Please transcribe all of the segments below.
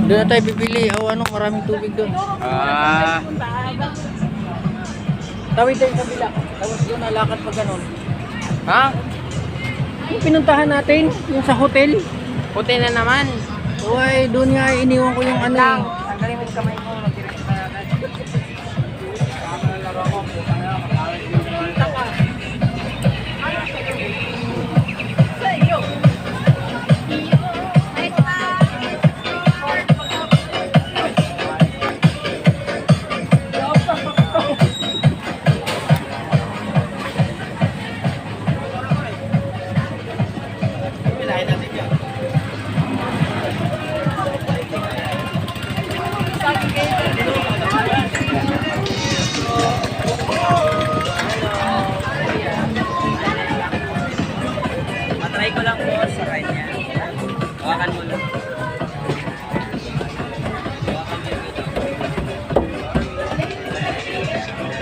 Doon na tayo bibili. O ano, maraming tubig doon. Tawid tayo sa kabila. Tapos doon nalakad pa ganun. Ha? Yung pinuntahan natin, yung sa hotel. Puti na naman. Uy, doon nga iniwan ko yung ano. Tanggalin mo yung kamay mo. Mag-direct na natin. Matry ko lang po sa kanya. Hawakan mo lang.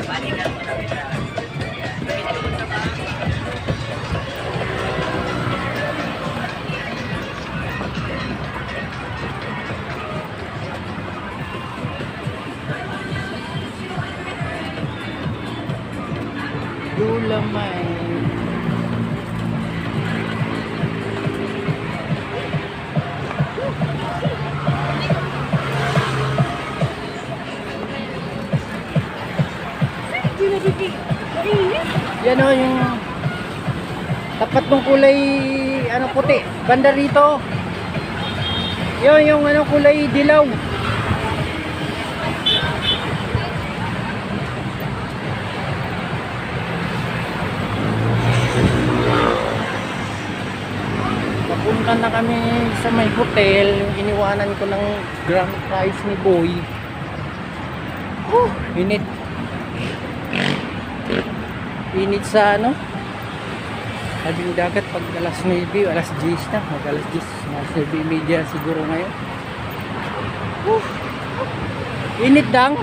Balikan mo na kita. Dulamay. Yan o yung tapat ng kulay ano puti. Banda rito. Yun yung ano kulay dilaw. Papunta na kami sa may hotel. Yung iniwanan ko ng grand prize ni Boy. Init. Init sa ano? Sabing dagat pag alas 9, alas 10 na. Mag alas 10, alas 9:30 siguro ngayon. Init dang.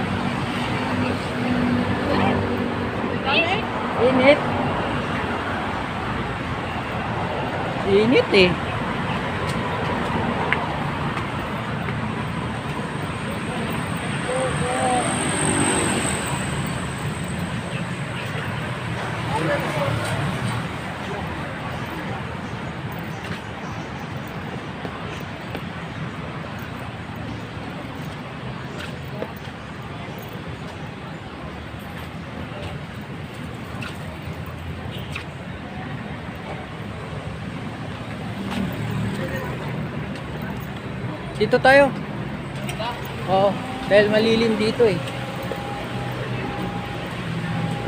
Init. Init eh. Dito tayo. Oo, dahil malilim dito eh.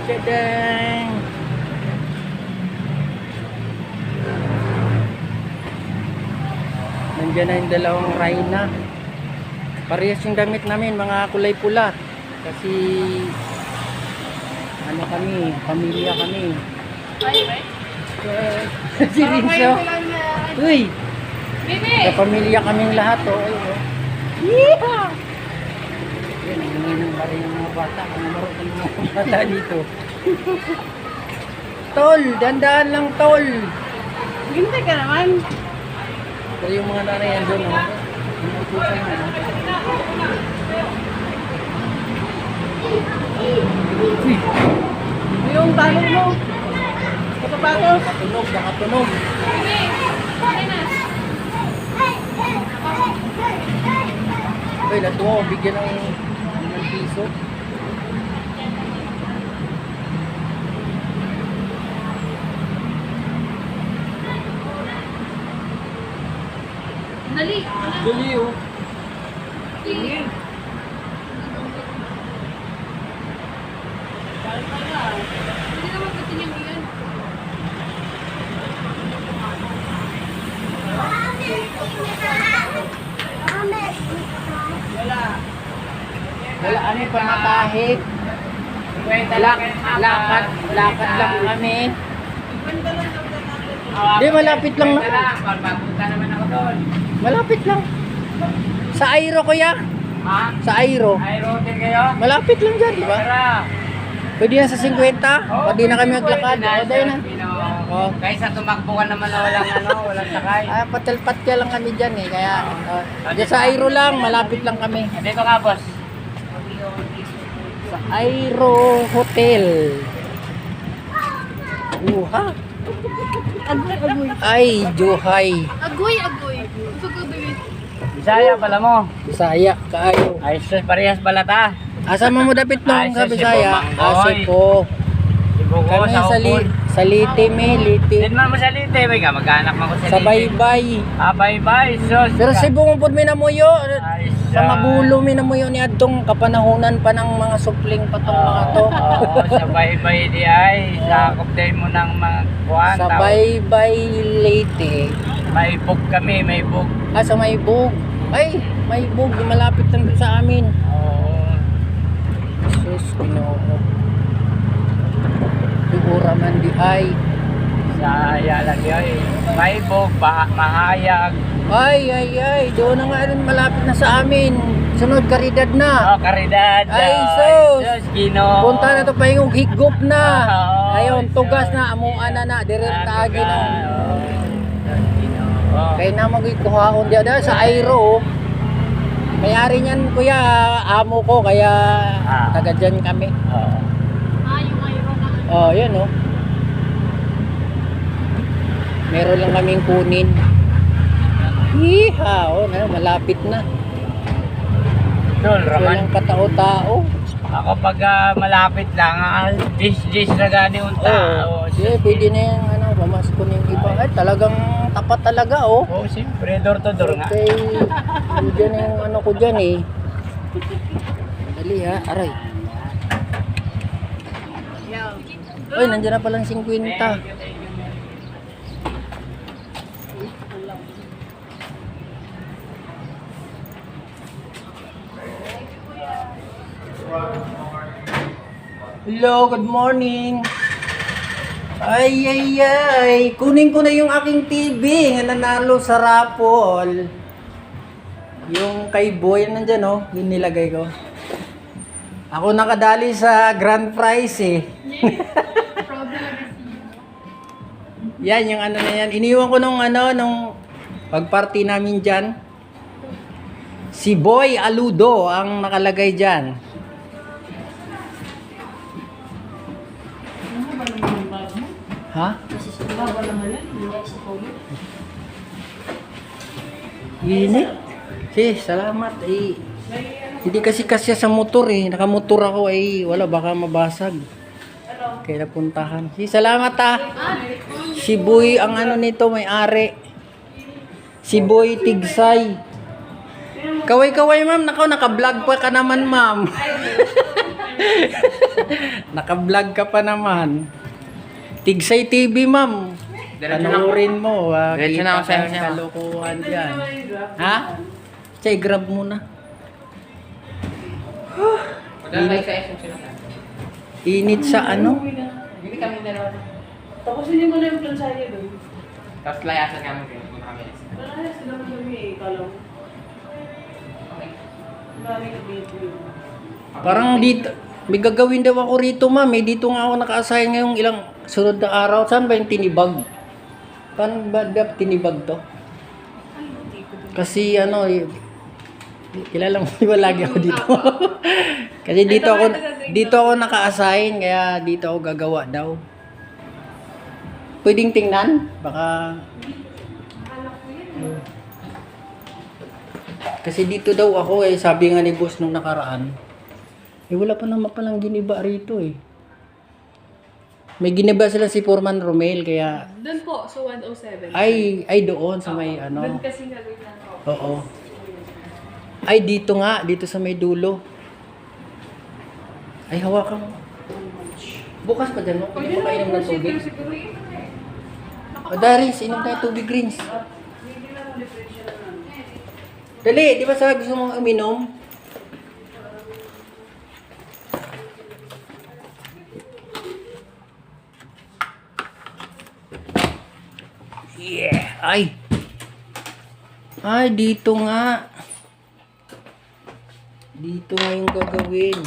Tadang! Nandiyan na yung dalawang Rhina. Parehas yung damit namin, mga kulay pula. Kasi ano kami, pamilya kami. Si Rinso. Uy! Kapamilya kaming lahat, oh. Yeah! Yan, nanginginom pa rin yung mga bata. Ang marot ng mga bata dito. Tol! Dandaan lang, tol! Ganda ka naman. Pero yung mga nanay yan doon, oh. Inutusan na. Uy! Yung talong mo. Kapapatos. Nakatunog, nakatunog. Uy, natuwa ko, bigyan ng piso. Dali. Dali, oh. Sige. Hindi naman katingin yun. Wala kami pamatahit. Lakad lang kami. Di, malapit lang na. Papunta naman ako doon. Malapit lang. Sa Airo, kuya. Ha? Sa Airo. Ay, rotin kayo? Malapit lang dyan, di ba? Tara. Pwede na sa 50. Pwede na kami maglakad. O, dahil na. Oh. Kaysa tumakbo ka naman na walang sakay. Ah, patil-patya lang kami dyan eh. Kaya, dyan sa Airo lang, malapit lang kami. Dito ka, boss. Sa Airo Hotel. Ha? Ay, Johay. Agoy. Suguduin. Bisaya pala mo. Bisaya, kaayo. Ay, sus, parehas balata. Asa mo dapit nung Ay, sa sus, Bisaya? Cebu, Manggoy. Cebu. Ibo ko Kami sa sa, upon. sa Liti, Liti. Din man mo sa Lite, bay ka, mag-anak man ko sa Sa Lite. Baybay. Ah, bye-bye, sus. Pero Cebu mo po minamuyo. Ay, Sa Mabulo minamuyo ni Adtong kapanahunan pa ng mga supling patong mga to. Oo, sa bye-bye di ay. Sakop din mo ng mga kuwan. Sa Baybay Liti. May bug kami, may bug. Ah, sa Maybog. Ay, Maybog. Malapit lang doon sa amin. Oo. Sus, Ginoo. Sigura man di ay. Sa lagi ay. May bug, mahayag. Ay. Doon na nga rin malapit na sa amin. Sunod, Karidad na. Oh, karidad. Ay, sus. Ginoo. Punta na to pa yung higop na. Oo, Ayun, sus. tugas na. Amuan na. Direct taagi na. Oh. Kaya na magikuha akong diyan sa Airo. May-ari niyan kuya, amo ko. Kaya taga dyan kami. Oh. Yung mayroon na. Oh, yan oh. Meron lang kaming kunin. Hiha, oh, malapit na. Dol, Raman. Walang katao-tao. Ako pag malapit lang, dis na gani unta. Oo. Sige, pwede na yung pamasko na yung iba. Ay, talagang tapat talaga, oh. Oh, siyempre, door to door nga. Okay, dyan yung ko dyan eh. Dali ha, aray. Ay, nandiyan na palang 50. Hello, good morning. Ay. Kunin ko na yung aking TV nga nanalo sa raffle. Yung kay Boy, nandyan oh, yung nilagay ko. Ako nakadali sa grand prize eh. Yan, yung ano na yan. Iniwan ko nung pag-party namin dyan. Si Boy Aludo ang nakalagay dyan. Ha? Init. Salamat. Hindi kasi kasya sa motor eh. Nakamotor ako wala baka mabasag. Kaya napuntahan. Salamat Si Boy ang nito may-ari. Si Boy Tigsay. Kaway ma'am. Naka-vlog pa ka naman ma'am. Naka-vlog ka pa naman. Tigsay TV, ma'am. Panoorin mo. Diretso na ako sa inyo. Kalokohan dyan. Ha? Chay, grab muna. Init sa ano? Hindi kami dalawa. Tapos hindi mo na yung plansahe doon. Tapos layasan kami kami. Wala sila mo kami kalaw. Dami ka dito. Parang dito. May gagawin daw ako rito, ma'am. Dito nga ako naka-assign ngayong ilang sunod na araw. Saan ba yung tinibag? Paano ba tinibag to? Kasi kilala mo ba lagi ako dito? Kasi dito ako naka-assign, kaya dito ako gagawa daw. Pwedeng tingnan? Baka kasi dito daw ako sabi nga ni boss nung nakaraan. Wala pa naman palang giniba rito eh. May giniba sila si Foreman Romel kaya Doon po, so 107. ay doon sa may Doon kasi gagawin lang ako. Oo. Ay dito nga, dito sa may dulo. Ay hawakan mo. Bukas pa dyan mo. Pwede mo kainom ng tubig. O Daris, inom tayo tubig greens. Dali, di ba sabi gusto mong uminom? Yeah! Ay, dito nga. Dito nga yung gagawin.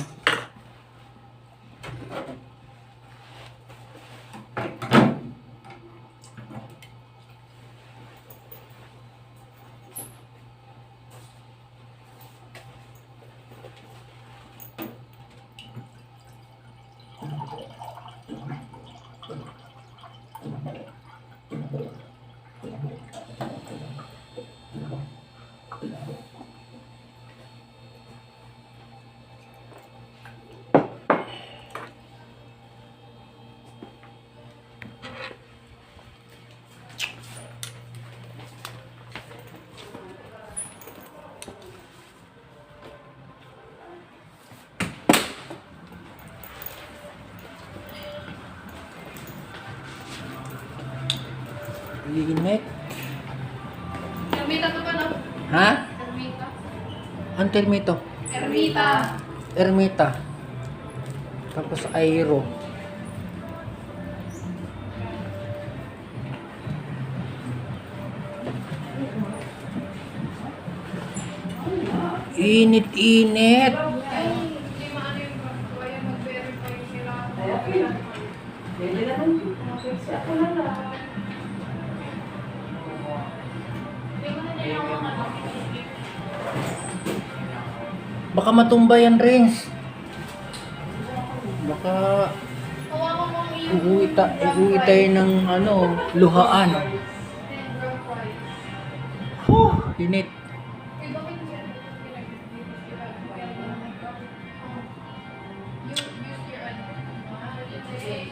Init. Ermita to ba no? Ha? Ermita. Ang termito? Ermita. Ermita. Tapos aero. Init-init. Hindi maano yung banko. Kaya mag-verify sila. Pwede naman. Ako na lang. Baka matumba yan, Renz. Baka Hawakan mo ang iyong uuwi tayo ng luhaan. Init. Eh, bakit mo yan? Use your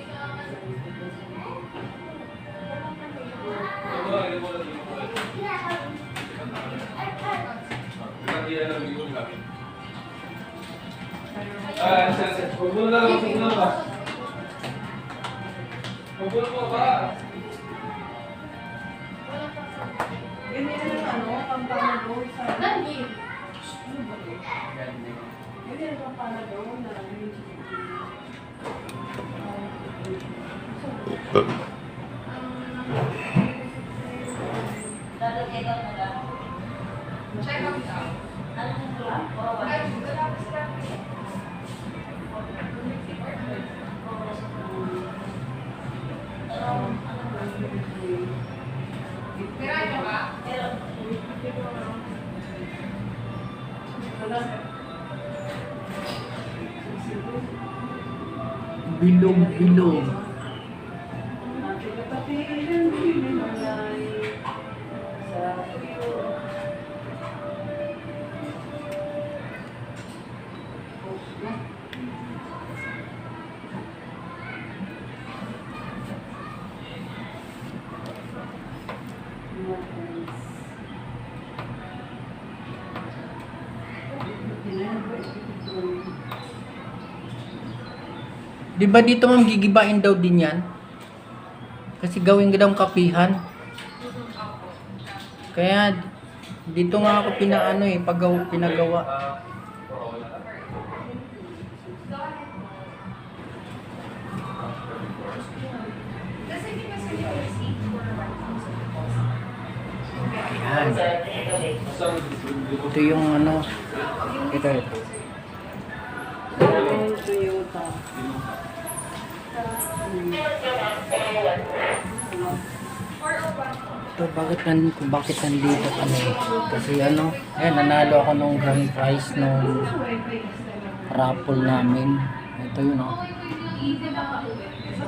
Ganyan ang pampano sa... Nani? Ganyan ang pampano na... Check out out. Ay, wala pa sila. Meron nyo ba? Bilog-bilog. Di ba dito ma'am gigibain daw din yan? Kasi gawin ka daw kapihan. Kaya dito nga ako pinagawa. Kasi di ba sila yung receipt for 1,000? Ayan. Ito yung ito. Toyota. Ito bakit nandito kami? Kasi ayan, nanalo ako nung grand prize nung raffle namin. Ito yun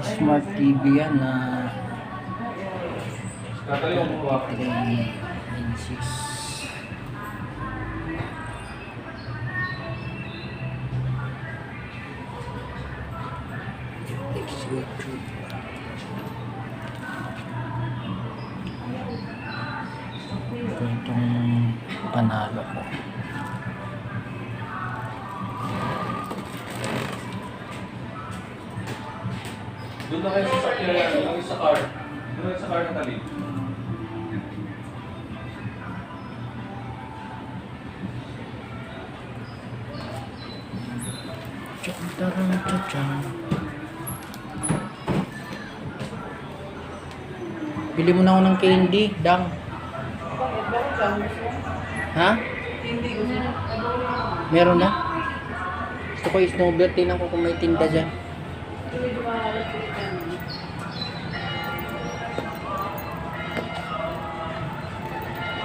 Smart TV yan na 396. Ito itong panalo ko. Doon na kayo sa sakyan, doon sa car. Doon sa car na tali. Bili mo na ako ng candy, Dang. Ha? Hindi ko na. Meron na? Gusto ko i-snowbird. Tingnan ko kung may tinda dyan.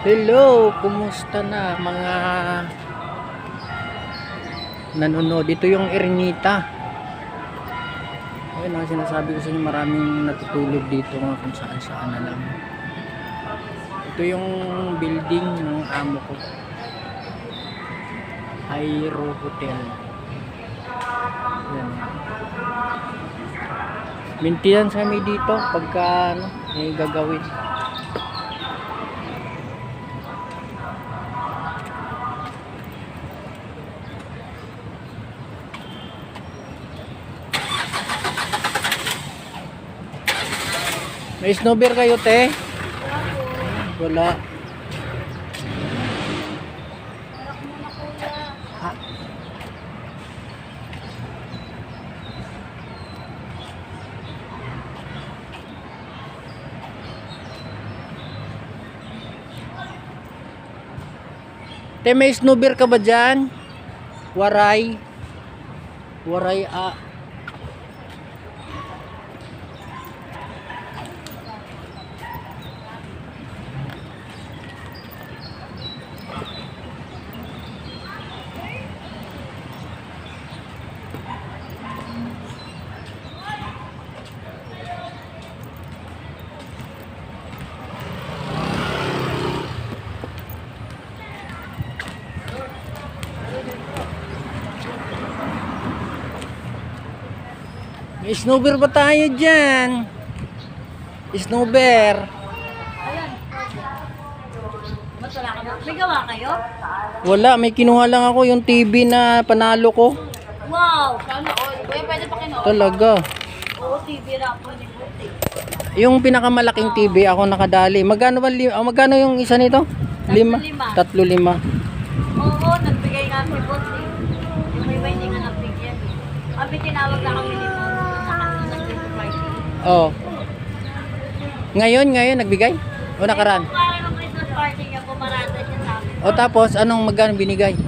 Hello! Kumusta na mga nanonood? Dito yung Ermita. Ayun ang sinasabi ko sa inyo, maraming natutulog dito mga kung saan saan na lang. Ito yung building ng amo ko. Aero Hotel. Yan. Maintenance kami dito pagka may gagawin. May snowbeer kayo, te? Wala. Ha? Te, may snowbeer ka ba dyan? Waray. Waray May snowbear ba tayo dyan? Snowbear. Ayan. Ba't wala ka ba? May gawa kayo? Wala, may kinuha lang ako yung TV na panalo ko. Wow! Sana all. Kuya, pwede pa kinoon? Talaga. Oo, TV na po ni Buti. Yung pinakamalaking TV ako nakadali. Magkano ba magkano yung isa nito? 5. 3-5. Oo, nagbigay nga si Buti. Yung may hindi nga nagbigyan. Kami tinawag na kami ni Buti sa kanila ng Christmas party. Oh. Ngayon nagbigay? O nakaraan? Kung parang ng Christmas party niya, pumarada siya sa amin. O tapos anong magkano binigay? 500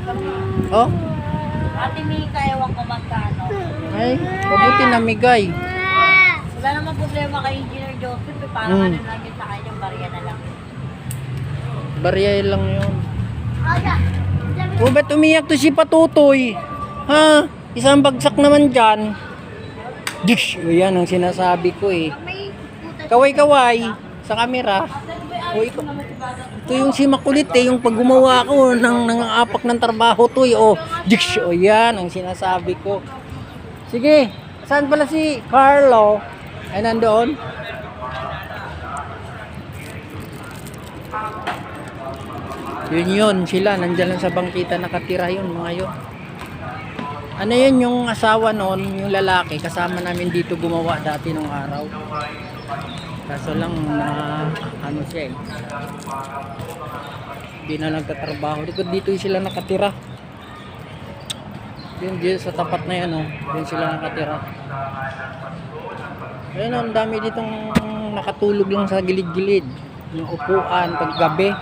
kami. Oh. Ate Mika, ewan ko magkano. Ay, mabuti namigay. Wala namang problema kay Engineer Joseph. Parang ano lang yun sa kanyang barya na lang. Barya lang yun. O ba't umiyak to si Patutoy? Ha? Isang bagsak naman dyan. Dish! O yan ang sinasabi ko eh. May putas. Kaway-kaway sa kamera. O ito yung si makulit eh. Yung pag gumawa ko ng apak ng trabaho to eh. O dish! O yan ang sinasabi ko. Sige. Saan pala si Carlo? Ay nandoon? Yun sila, nandyan lang sa bangkita nakatira yun, mga yun. Ano yun yung asawa noon, yung lalaki, kasama namin dito gumawa dati nung araw. Kaso lang, ano siya eh. Hindi na nagtatrabaho. Dito sila nakatira. Yun sa tapat na yan, oh. Yun sila nakatira. Ayun, ang dami ditong nakatulog lang sa gilid-gilid. Yung upuan, paggabi.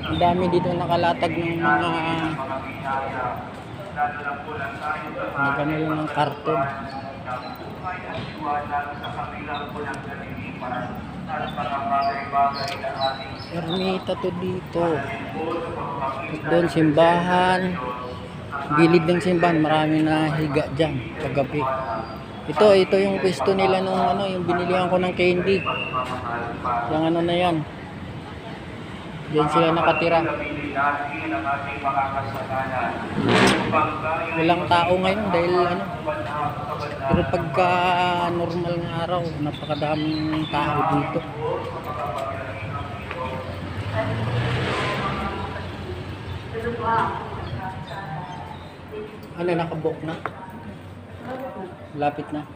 Ang dami dito nakalatag ng mga magano lang ng karton. Ermita to dito. Doon simbahan. Gilid ng simbahan, marami na higa dyan kagabi. Ito yung pwesto nila nung yung binilihan ko ng candy. Yung ano na yan. Diyan sila nakatira. Walang tao ngayon dahil pero pagka normal ng araw, napakadaming tao dito. Ano, nakabook na? Lapit na.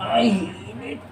Ay, init.